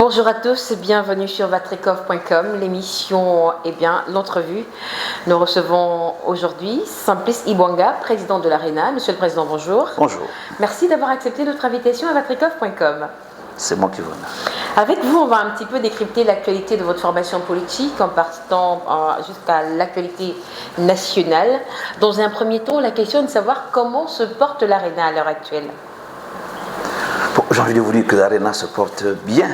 Bonjour à tous et bienvenue sur vatrekov.com, l'émission l'entrevue. Nous recevons aujourd'hui Simplice Ibwanga, président de l'ARENA. Monsieur le Président, bonjour. Bonjour. Merci d'avoir accepté notre invitation à vatrekov.com. C'est moi qui vous remercie. Avec vous, on va un petit peu décrypter l'actualité de votre formation politique en partant jusqu'à l'actualité nationale. Dans un premier temps, la question est de savoir comment se porte l'ARENA à l'heure actuelle. Bon, j'ai envie de vous dire que l'ARENA se porte bien.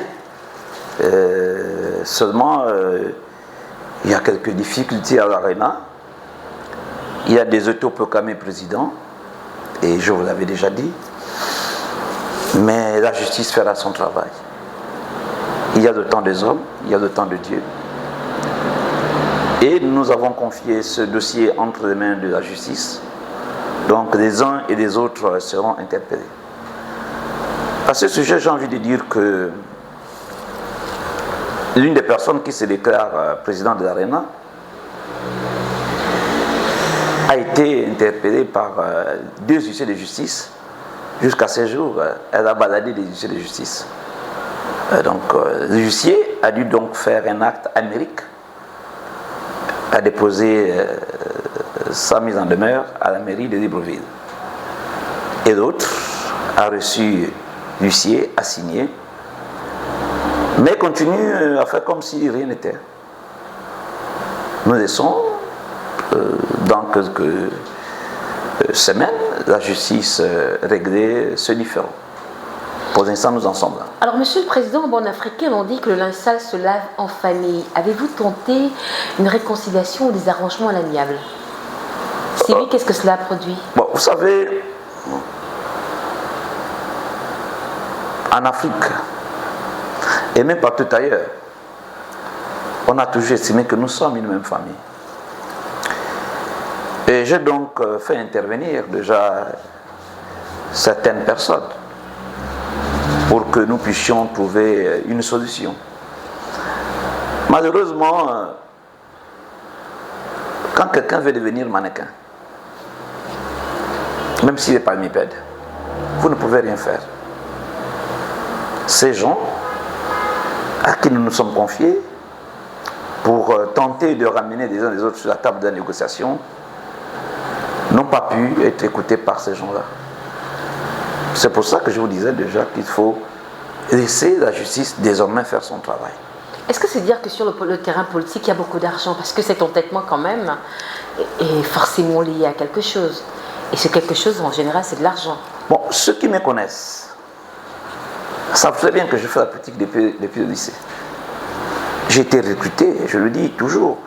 Seulement, il y a quelques difficultés à l'ARENA. Il y a des autoproclamés présidents, et je vous l'avais déjà dit, mais la justice fera son travail. Il y a le temps des hommes, il y a le temps de Dieu. Et nous avons confié ce dossier entre les mains de la justice. Donc les uns et les autres seront interpellés. À ce sujet, j'ai envie de dire que l'une des personnes qui se déclare président de l'ARENA a été interpellée par deux huissiers de justice. Jusqu'à ce jour, elle a baladé des huissiers de justice. Donc, le huissier a dû donc faire un acte amérique, a déposé sa mise en demeure à la mairie de Libreville. Et l'autre a reçu l'huissier, a signé, mais continue à faire comme si rien n'était. Nous laissons, dans quelques semaines, la justice régler ce différend. Pour l'instant, nous en sommes là. Alors, Monsieur le Président, en bon africain, on dit que le linge sale se lave en famille. Avez-vous tenté une réconciliation ou des arrangements à l'amiable? Si oui, qu'est-ce que cela a produit? Bon, vous savez, en Afrique, et même partout ailleurs, on a toujours estimé que nous sommes une même famille. Et j'ai donc fait intervenir déjà certaines personnes pour que nous puissions trouver une solution. Malheureusement, quand quelqu'un veut devenir mannequin, même s'il est palmipède, vous ne pouvez rien faire. Ces gens à qui nous nous sommes confiés pour tenter de ramener les uns les autres sur la table de la négociation n'ont pas pu être écoutés par ces gens-là. C'est pour ça que je vous disais déjà qu'il faut laisser la justice désormais faire son travail. Est-ce que c'est dire que sur le terrain politique, il y a beaucoup d'argent? Parce que cet entêtement, quand même, est forcément lié à quelque chose. Et ce quelque chose, en général, c'est de l'argent. Bon, ceux qui me connaissent savent très bien que je fais la politique depuis le lycée. J'ai été recruté, je le dis toujours,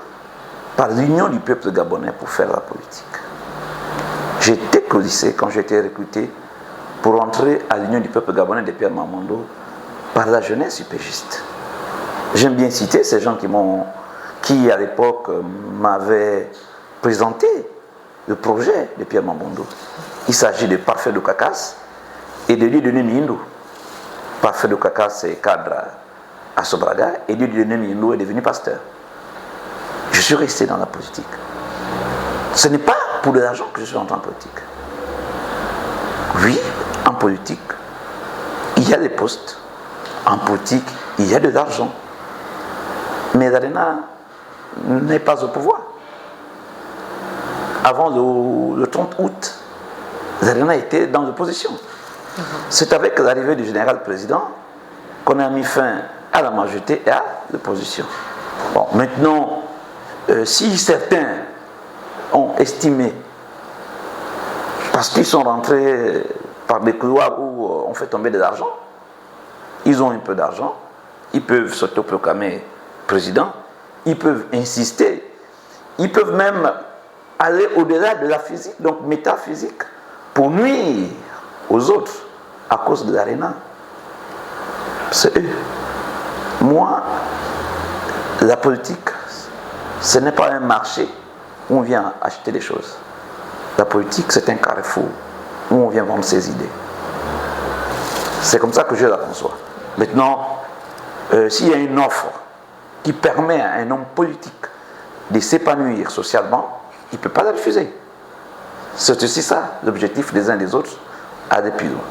par l'Union du peuple gabonais pour faire la politique. J'étais au lycée quand j'ai été recruté pour entrer à l'Union du peuple gabonais de Pierre Mamondo par la jeunesse UPGiste. J'aime bien citer ces gens qui à l'époque m'avaient présenté le projet de Pierre Mamondo. Il s'agit de Parfait de Kakas et de Dieudonné Mihindo. Parfait de Kakas est cadre à Sobraga et Dieudonné Mihindo est devenu pasteur. Je suis resté dans la politique. Ce n'est pas pour de l'argent que je suis entré en politique. Oui, en politique, il y a des postes. En politique, il y a de l'argent. Mais l'ARENA n'est pas au pouvoir. Avant le 30 août, l'ARENA était dans l'opposition. C'est avec l'arrivée du général président qu'on a mis fin à la majorité et à l'opposition. Bon, maintenant, si certains ont estimé, parce qu'ils sont rentrés par des couloirs où on fait tomber de l'argent, ils ont un peu d'argent, ils peuvent s'autoproclamer président, ils peuvent insister, ils peuvent même aller au-delà de la physique, donc métaphysique, pour nuire aux autres à cause de l'ARENA. C'est eux. Moi, la politique, ce n'est pas un marché où on vient acheter des choses. La politique, c'est un carrefour où on vient vendre ses idées. C'est comme ça que je la conçois. Maintenant, s'il y a une offre qui permet à un homme politique de s'épanouir socialement, il ne peut pas la refuser. C'est aussi ça, l'objectif des uns des autres, à aller plus loin.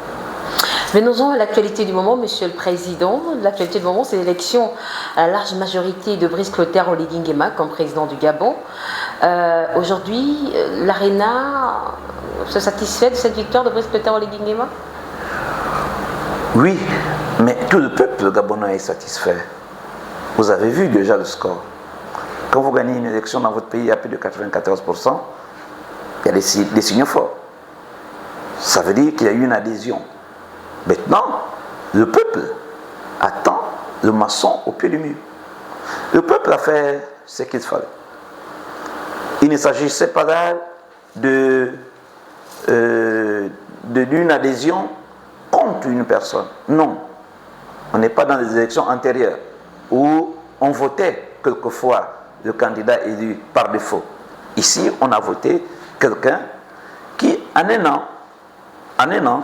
Venons-en à l'actualité du moment, Monsieur le Président. L'actualité du moment, c'est l'élection à la large majorité de Brice Clotaire Oligui Nguema comme président du Gabon. Aujourd'hui, l'ARENA se satisfait de cette victoire de Brice Clotaire Oligui Nguema? Oui, mais tout le peuple gabonais est satisfait. Vous avez vu déjà le score. Quand vous gagnez une élection dans votre pays à plus de 94%, il y a des signaux forts. Ça veut dire qu'il y a eu une adhésion. Maintenant, le peuple attend le maçon au pied du mur. Le peuple a fait ce qu'il fallait. Il ne s'agissait pas là d'une adhésion contre une personne. Non. On n'est pas dans les élections antérieures où on votait quelquefois le candidat élu par défaut. Ici, on a voté quelqu'un qui, en un an,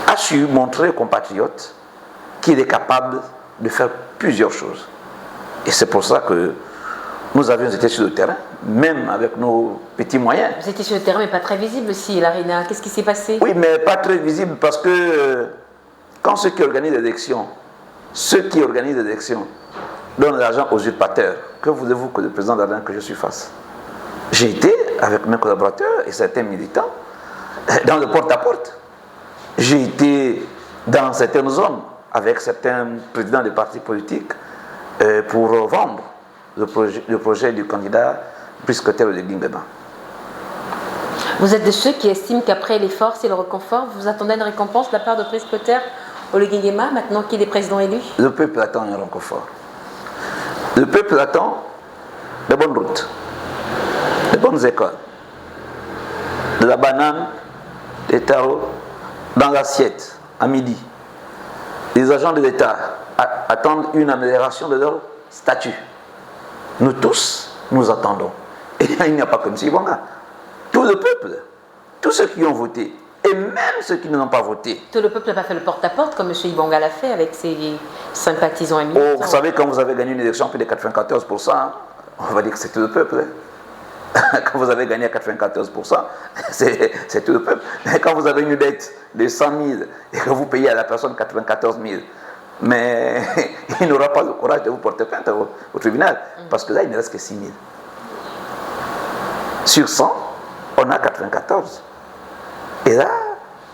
a su montrer aux compatriotes qu'il est capable de faire plusieurs choses. Et c'est pour ça que nous avions été sur le terrain, même avec nos petits moyens. Vous étiez sur le terrain, mais pas très visible aussi, l'ARENA. Qu'est-ce qui s'est passé? Oui, mais pas très visible parce que quand ceux qui organisent l'élection donnent l'argent aux usurpateurs, que voulez-vous que le président d'Arena que je suis fasse? J'ai été avec mes collaborateurs et certains militants dans le porte-à-porte. J'ai été dans certaines zones avec certains présidents des partis politiques pour vendre le projet du candidat Brice Clotaire Oligui Nguema. Vous êtes de ceux qui estiment qu'après les forces et le réconfort, vous attendez une récompense de la part de Brice Clotaire Oligui Nguema, maintenant qu'il est président élu? Le peuple attend un réconfort. Le peuple attend de bonnes routes, de bonnes écoles, de la banane, des tarots dans l'assiette à midi. Les agents de l'État attendent une amélioration de leur statut. Nous tous, nous attendons. Et il n'y a pas comme si, bon, tout le peuple, tous ceux qui ont voté, et même ceux qui n'ont pas voté. Tout le peuple n'a pas fait le porte-à-porte comme M. Ibanga l'a fait avec ses sympathisants et militants. Oh, vous savez, quand vous avez gagné une élection à plus de 94%, on va dire que c'est tout le peuple. Quand vous avez gagné à 94%, c'est tout le peuple. Mais quand vous avez une dette de 100 000 et que vous payez à la personne 94 000, mais il n'aura pas le courage de vous porter plainte au tribunal, parce que là, il ne reste que 6 000. Sur 100, on a 94. Et là,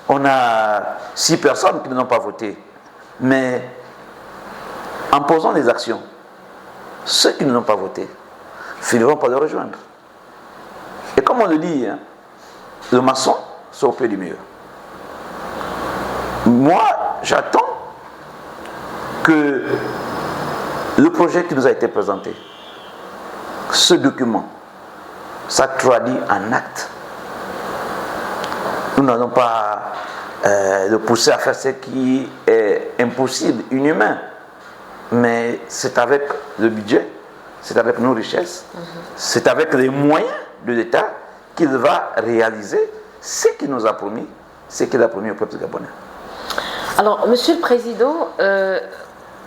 on a 6 personnes qui n'ont pas voté. Mais en posant des actions, ceux qui n'ont pas voté finiront par le rejoindre. Et comme on le dit, hein, le maçon, c'est au pied du mur. Moi, j'attends que le projet qui nous a été présenté, ce document, ça traduit en acte. Nous n'allons pas le pousser à faire ce qui est impossible, inhumain. Mais c'est avec le budget, c'est avec nos richesses, c'est avec les moyens de l'État qu'il va réaliser ce qu'il nous a promis, ce qu'il a promis au peuple gabonais. Alors, Monsieur le Président,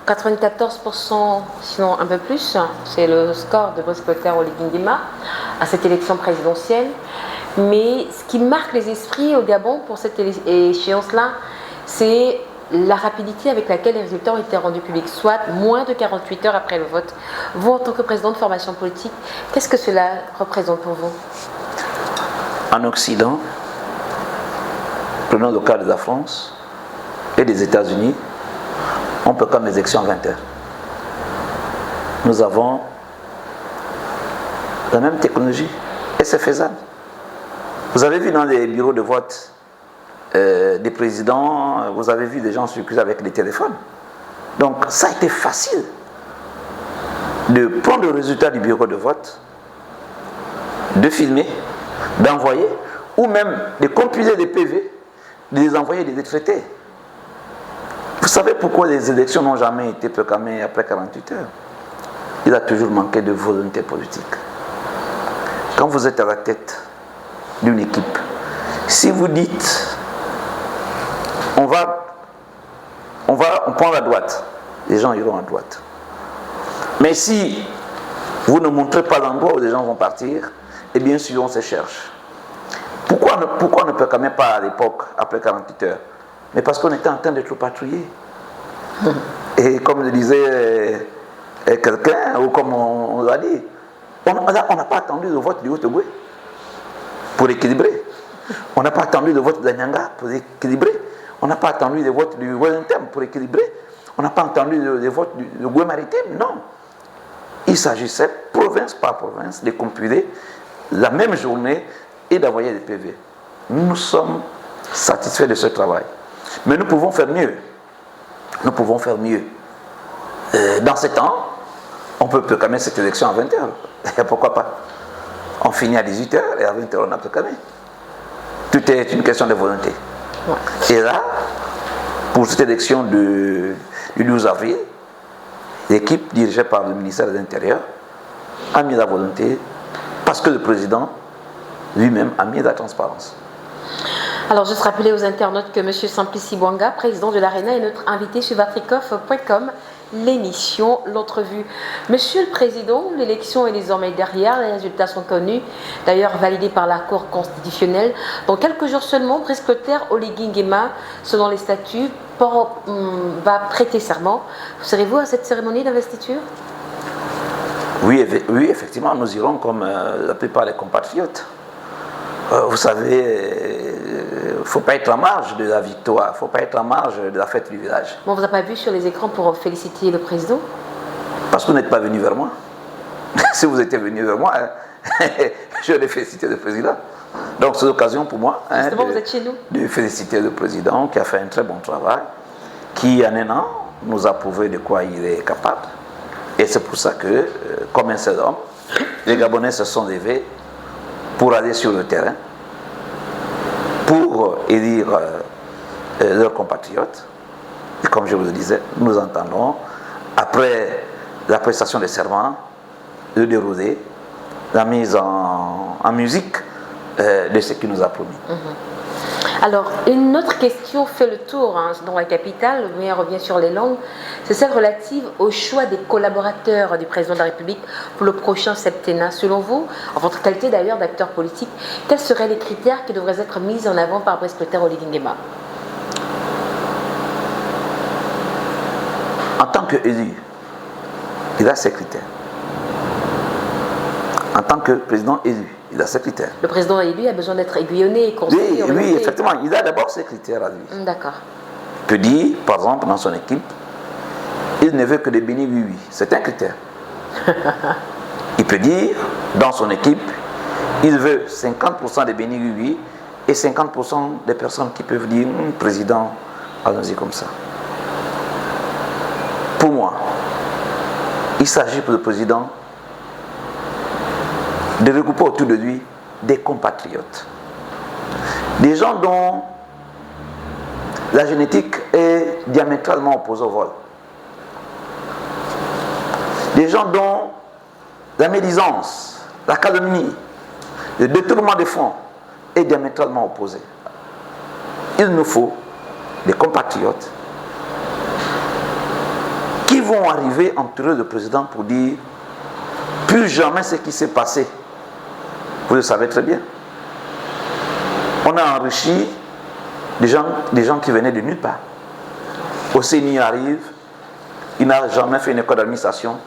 94%, sinon un peu plus, c'est le score de Brice Clotaire Oligui Nguema à cette élection présidentielle. Mais ce qui marque les esprits au Gabon pour cette échéance-là, c'est la rapidité avec laquelle les résultats ont été rendus publics, soit moins de 48 heures après le vote. Vous, en tant que président de formation politique, qu'est-ce que cela représente pour vous? En Occident, prenons le cas de la France et des États-Unis, on peut comme les élections à 20 heures. Nous avons la même technologie et c'est faisable. Vous avez vu dans les bureaux de vote des présidents, vous avez vu des gens circuler avec des téléphones. Donc ça a été facile de prendre le résultat du bureau de vote, de filmer, d'envoyer, ou même de compiler des PV, de les envoyer des traités. Vous savez pourquoi les élections n'ont jamais été proclamées après 48 heures? Il a toujours manqué de volonté politique. Quand vous êtes à la tête d'une équipe, si vous dites on prend la droite, les gens iront à droite. Mais si vous ne montrez pas l'endroit où les gens vont partir, et bien sûr on se cherche. Pourquoi ne proclamer pas à l'époque, après 48 heures? mais parce qu'on était en train d'être patrouillé. Et comme le disait quelqu'un, ou comme on l'a dit, on n'a pas attendu le vote du Haut-Ogooué pour équilibrer. On n'a pas attendu le vote d'Anyanga pour équilibrer. On n'a pas attendu le vote du Wellington pour équilibrer. On n'a pas entendu le vote du Goué maritime. Non. Il s'agissait, province par province, de compiler la même journée et d'envoyer des PV. Nous sommes satisfaits de ce travail. Mais nous pouvons faire mieux. Nous pouvons faire mieux. Dans ce temps, on peut proclamer cette élection à 20h. Et pourquoi pas? On finit à 18h et à 20h on a proclamé. Tout est une question de volonté. Ouais. Et là, pour cette élection du 12 avril, l'équipe dirigée par le ministère de l'Intérieur a mis la volonté parce que le président lui-même a mis la transparence. Alors, juste rappeler aux internautes que M. Simplici Bwanga, président de l'ARENA, est notre invité sur vatrikoff.com, l'émission, l'entrevue. Monsieur le Président, l'élection est désormais derrière, les résultats sont connus, d'ailleurs validés par la Cour constitutionnelle. Dans quelques jours seulement, presbytère Oligui Nguema, selon les statuts, va prêter serment. Serez-vous à cette cérémonie d'investiture? Oui, effectivement, nous irons comme la plupart des compatriotes. Vous savez, il ne faut pas être en marge de la victoire, il ne faut pas être en marge de la fête du village. On ne vous a pas vu sur les écrans pour féliciter le président? Parce que vous n'êtes pas venu vers moi. Si vous étiez venu vers moi, je vais féliciter le président. Donc c'est l'occasion pour moi vous êtes chez nous, de féliciter le président qui a fait un très bon travail, qui en un an nous a prouvé de quoi il est capable. Et c'est pour ça que, comme un seul homme, les Gabonais se sont levés pour aller sur le terrain, pour élire leurs compatriotes. Et comme je vous le disais, nous entendons, après la prestation des serments, le déroulé, la mise en musique de ce qu'il nous a promis. Alors, une autre question fait le tour dans la capitale, mais elle revient sur les langues, c'est celle relative au choix des collaborateurs du président de la République pour le prochain septennat. Selon vous, en votre qualité d'ailleurs d'acteur politique, quels seraient les critères qui devraient être mis en avant par le presbytère Oligui Nguema? En tant qu'élu, il a ses critères. En tant que président élu, il a ses critères. Le président élu a besoin d'être aiguillonné et conseillé. Oui, effectivement, il a d'abord ses critères à lui. D'accord. Il peut dire, par exemple, dans son équipe, il ne veut que des bénis oui-oui. C'est un critère. Il peut dire, dans son équipe, il veut 50% des bénis oui-oui et 50% des personnes qui peuvent dire, président, allons-y comme ça. Pour moi, il s'agit pour le président de regrouper autour de lui des compatriotes. Des gens dont la génétique est diamétralement opposée au vol. Des gens dont la médisance, la calomnie, le détournement des fonds est diamétralement opposé. Il nous faut des compatriotes qui vont arriver entre eux le président pour dire plus jamais ce qui s'est passé. Vous le savez très bien. On a enrichi des gens qui venaient de nulle part. Osseni arrive, il n'a jamais fait une école d'administration,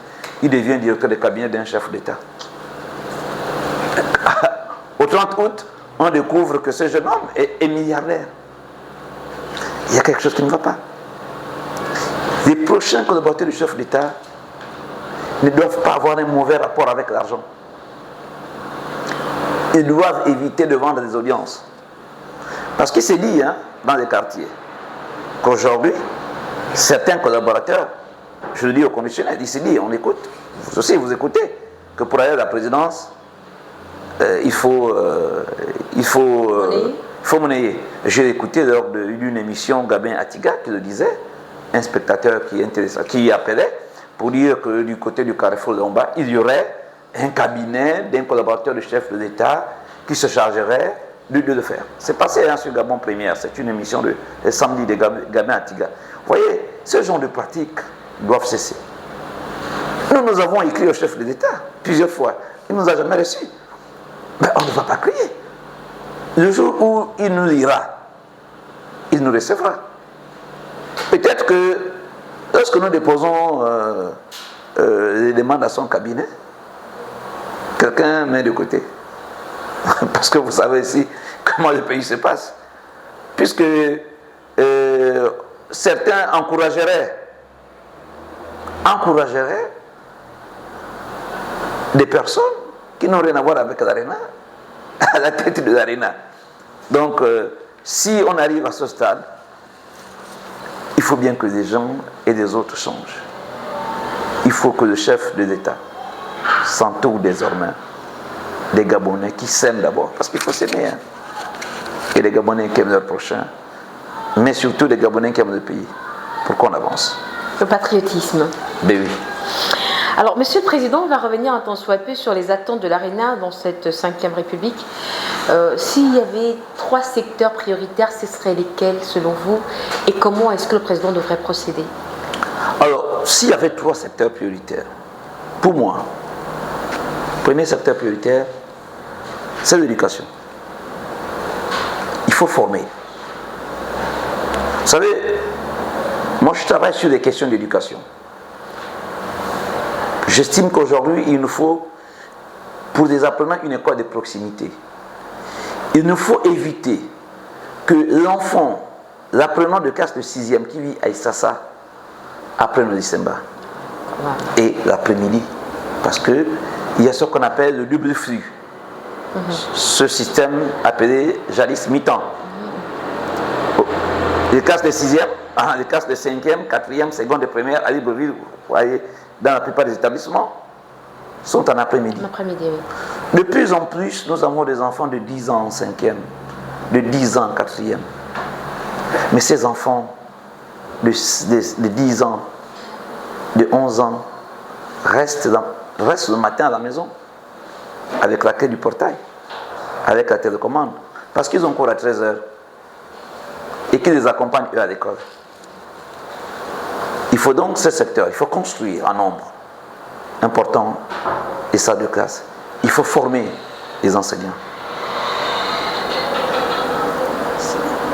il devient directeur de cabinet d'un chef d'État. Au 30 août, on découvre que ce jeune homme est milliardaire. Il y a quelque chose qui ne va pas. Les prochains collaborateurs du chef d'État ne doivent pas avoir un mauvais rapport avec l'argent. Ils doivent éviter de vendre des audiences. Parce qu'il s'est dit dans les quartiers qu'aujourd'hui, certains collaborateurs, je le dis au conditionnel, il s'est dit, on écoute, vous aussi vous écoutez, que pour aller à la présidence, il faut monnayer. J'ai écouté lors d'une émission Gabin Atiga qui le disait, un spectateur qui appelait pour dire que du côté du Carrefour Lomba, il y aurait un cabinet d'un collaborateur du chef de l'État qui se chargerait de le faire. C'est passé sur Gabon Première, c'est une émission de samedi de Gabin Atiga. Vous voyez, ce genre de pratiques doivent cesser. Nous avons écrit au chef de l'État plusieurs fois. Il ne nous a jamais reçus. Mais on ne va pas crier. Le jour où il nous lira, il nous recevra. Peut-être que lorsque nous déposons les demandes à son cabinet, quelqu'un met de côté. Parce que vous savez ici comment le pays se passe. Puisque certains encourageraient des personnes qui n'ont rien à voir avec l'ARENA à la tête de l'ARENA. Donc, si on arrive à ce stade, il faut bien que les gens et les autres changent. Il faut que le chef de l'État s'entoure désormais des Gabonais qui s'aiment d'abord, parce qu'il faut s'aimer, hein. Et des Gabonais qui aiment leur prochain, mais surtout des Gabonais qui aiment le pays, pour qu'on avance. Le patriotisme. Ben oui. Alors, Monsieur le Président, on va revenir un tant soit peu sur les attentes de l'ARENA dans cette 5e République. S'il y avait 3 secteurs prioritaires, ce seraient lesquels selon vous? Et comment est-ce que le Président devrait procéder? Alors, s'il y avait 3 secteurs prioritaires, pour moi, le premier secteur prioritaire, c'est l'éducation. Il faut former. Vous savez, moi je travaille sur les questions d'éducation. J'estime qu'aujourd'hui, il nous faut, pour des apprenants, une école de proximité. Il nous faut éviter que l'enfant, l'apprenant de classe de 6e qui vit à Issassa, apprenne au Dissemba. Et l'après-midi. Parce qu'il y a ce qu'on appelle le double flux. Ce système appelé jadis mi-temps. Les classes de 6e, les classes de 5e, 4e, 2e et 1e à Libreville, vous voyez, dans la plupart des établissements, sont en après-midi. Oui. De plus en plus, nous avons des enfants de 10 ans en 5e, de 10 ans en 4e. Mais ces enfants de 10 ans, de 11 ans, restent le matin à la maison, avec la clé du portail, avec la télécommande, parce qu'ils ont cours à 13 heures et qu'ils les accompagnent eux à l'école. Il faut donc ce secteur, il faut construire un nombre important des salles de classe. Il faut former les enseignants.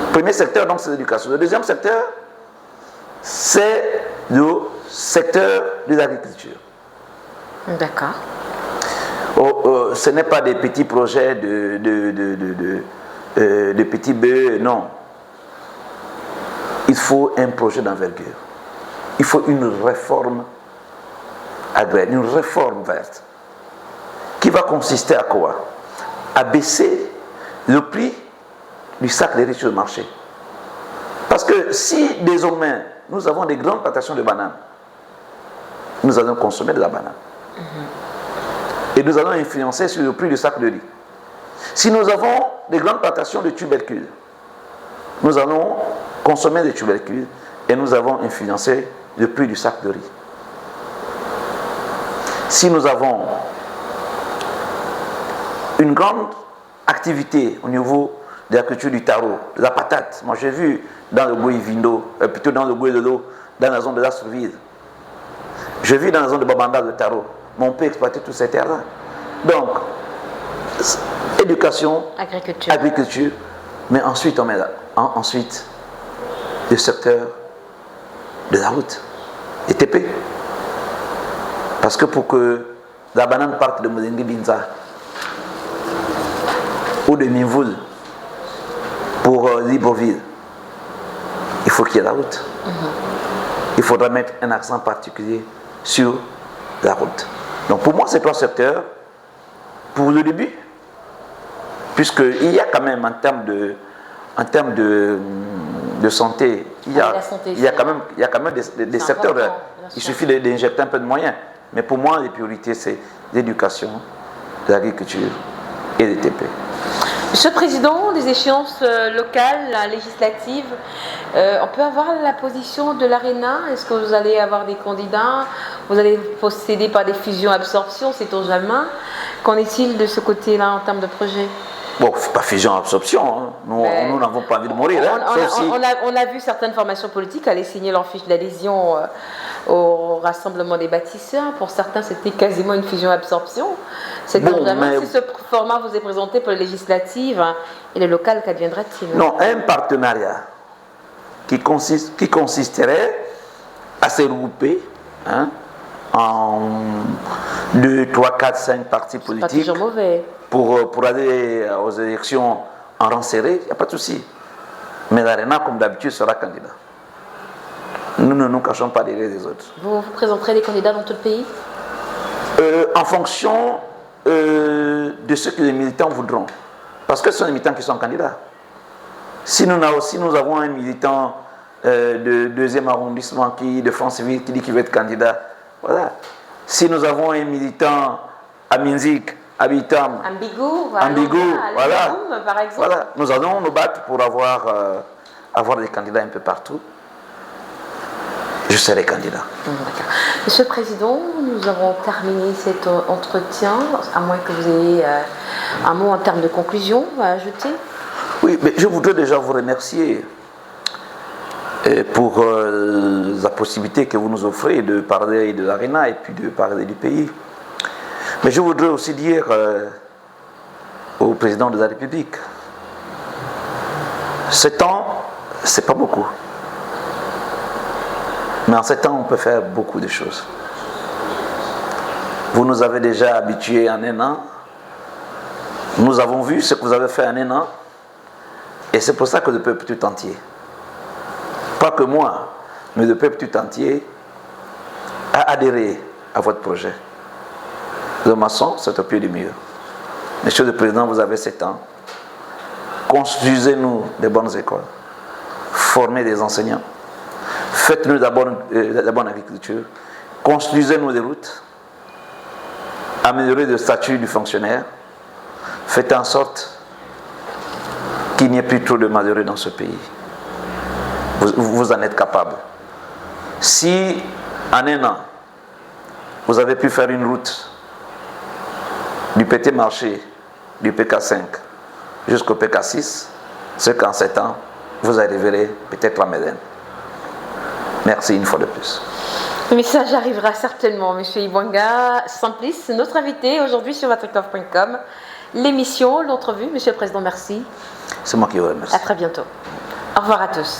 Le premier secteur, donc, c'est l'éducation. Le deuxième secteur, c'est le secteur de l'agriculture. D'accord. Ce n'est pas des petits projets de petits bœufs, non. Il faut un projet d'envergure. Il faut une réforme agraire, une réforme verte, qui va consister à quoi? À baisser le prix du sac de riz sur le marché. Parce que si désormais nous avons des grandes plantations de bananes, nous allons consommer de la banane. Et nous allons influencer sur le prix du sac de riz. Si nous avons des grandes plantations de tubercules, nous allons consommer des tubercules et nous avons influencé le prix du sac de riz. Si nous avons une grande activité au niveau de la culture du taro, de la patate, moi j'ai vu dans le Boui Vindo, plutôt dans le Boui de l'eau, dans la zone de la Sourville, je vis dans la zone de Babanda le taro, mais on peut exploiter toutes ces terres-là. Donc, éducation, agriculture, mais ensuite on met ensuite le secteur de la route, les TP. Parce que pour que la banane parte de Molengi Binza ou de Minvoul pour Libreville, il faut qu'il y ait la route. Il faudra mettre un accent particulier sur la route. Donc pour moi, ces 3 secteurs, pour le début, puisqu'il y a quand même en termes de santé, il y a quand même des secteurs, il suffit d'injecter un peu de moyens. Mais pour moi, les priorités, c'est l'éducation, l'agriculture et les TP. Monsieur le Président, des échéances locales, législatives, on peut avoir la position de l'ARENA? Est-ce que vous allez avoir des candidats? Vous allez procéder par des fusions-absorptions, sait-on jamais? Qu'en est-il de ce côté-là en termes de projet? Bon, pas fusion-absorption, hein. Nous n'avons pas envie de mourir. On a vu certaines formations politiques aller signer leur fiche d'adhésion au rassemblement des bâtisseurs. Pour certains, c'était quasiment une fusion-absorption. C'est si ce format vous est présenté pour les législatives et les locales, qu'adviendra-t-il? Non, un partenariat qui consisterait à se regrouper en 2, 3, 4, 5 partis politiques. Pas toujours mauvais. Pour aller aux élections en rang serré, il n'y a pas de souci. Mais l'ARENA, comme d'habitude, sera candidat. Nous ne nous cachons pas derrière les autres. Vous présenterez des candidats dans tout le pays? En fonction de ce que les militants voudront. Parce que ce sont les militants qui sont candidats. Si nous avons un militant de 2e arrondissement de France-Ville qui dit qu'il veut être candidat, voilà. Si nous avons un militant à Minzik, à Bitam, Ambigou, voilà. Par exemple. Voilà. Nous allons nous battre pour avoir des candidats un peu partout. Je serai candidat. Monsieur le Président, nous avons terminé cet entretien, à moins que vous ayez un mot en termes de conclusion à ajouter. Oui, mais je voudrais déjà vous remercier pour la possibilité que vous nous offrez de parler de l'ARENA et puis de parler du pays. Mais je voudrais aussi dire au Président de la République, 7 ans, c'est pas beaucoup. Mais en 7 ans, on peut faire beaucoup de choses. Vous nous avez déjà habitués en 1 an. Nous avons vu ce que vous avez fait en 1 an. Et c'est pour ça que le peuple tout entier, pas que moi, mais le peuple tout entier, a adhéré à votre projet. Le maçon, c'est au pied du mur. Monsieur le Président, vous avez 7 ans. Construisez-nous des bonnes écoles. Formez des enseignants. Faites-nous de la bonne agriculture. Construisez-nous des routes. Améliorez le statut du fonctionnaire. Faites en sorte qu'il n'y ait plus trop de malheureux dans ce pays. Vous en êtes capable. Si en 1 an, vous avez pu faire une route du petit marché, du PK5 jusqu'au PK6, c'est qu'en 7 ans, vous arriverez peut-être à Médène. Merci une fois de plus. Le message arrivera certainement, M. Ibwanga Simplice, notre invité aujourd'hui sur vatricov.com. L'émission, l'entrevue, Monsieur le Président, merci. C'est moi qui vous remercie. À très bientôt. Au revoir à tous.